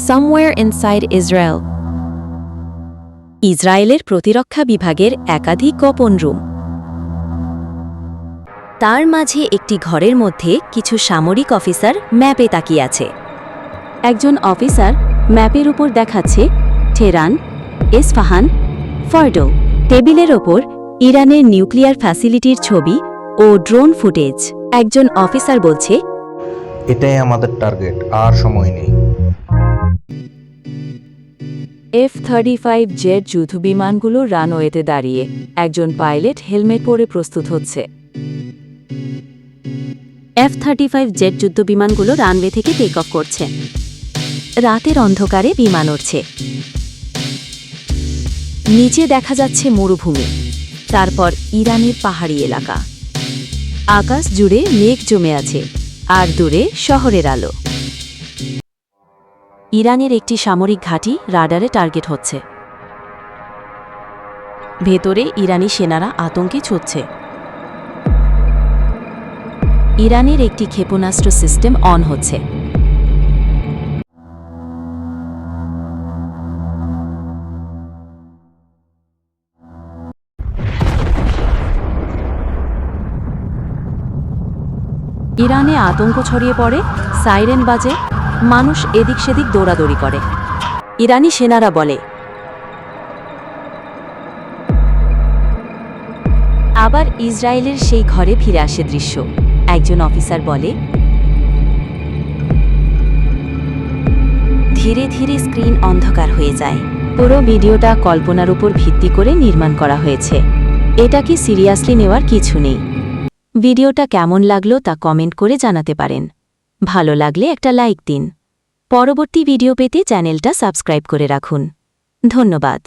somewhere inside Israel. ইসরায়েলের প্রতিরক্ষা বিভাগের একাধিক গোপন রুম। তার মাঝে একটি ঘরের মধ্যে কিছু সামরিক অফিসার ম্যাপে তাকিয়ে আছে। একজন অফিসার ম্যাপের উপর দেখাচ্ছে টেহরান, ইস্পাহান, ফর্ডো। টেবিলের ওপর ইরানের নিউক্লিয়ার ফ্যাসিলিটির ছবি ও ড্রোন ফুটেজ। একজন অফিসার বলছে, এটাই আমাদের টার্গেট, আর সময় নেই। F-35 জেট যুদ্ধবিমানগুলো রানওয়েতে দাঁড়িয়ে একজন পাইলট হেলমেট পরে প্রস্তুত হচ্ছে। F-35 জেট যুদ্ধবিমানগুলো রানওয়ে থেকে টেক অফ করছে। রাতের অন্ধকারে বিমান উড়ছে। নিচে দেখা যাচ্ছে মরুভূমি, তারপর ইরানের পাহাড়ি এলাকা। আকাশ জুড়ে মেঘ জমে আছে, আর দূরে শহরের আলো। ইরানের একটি সামরিক ঘাঁটি রাডারে টার্গেট হচ্ছে। ভেতরে ইরানি সেনারা আতঙ্কে ছুটছে। ইরানের একটি ক্ষেপণাস্ত্র সিস্টেম অন হচ্ছে। ইরানে আতঙ্ক ছড়িয়ে পড়ে, সাইরেন বাজে, মানুষ এদিক সেদিক দৌড়াদৌড়ি করে। ইরানি সেনারা বলে। আবার ইসরায়েলের সেই ঘরে ফিরে আসে দৃশ্য। একজন অফিসার বলে, ধীরে ধীরে স্ক্রিন অন্ধকার হয়ে যায়। পুরো ভিডিওটা কল্পনার উপর ভিত্তি করে নির্মাণ করা হয়েছে। এটা কি সিরিয়াসলি নেওয়ার কিছু নেই। ভিডিওটা কেমন লাগলো তা কমেন্ট করে জানাতে পারেন। ভালো লাগলে একটা লাইক দিন। পরবর্তী ভিডিও পেতে চ্যানেলটা সাবস্ক্রাইব করে রাখুন। ধন্যবাদ।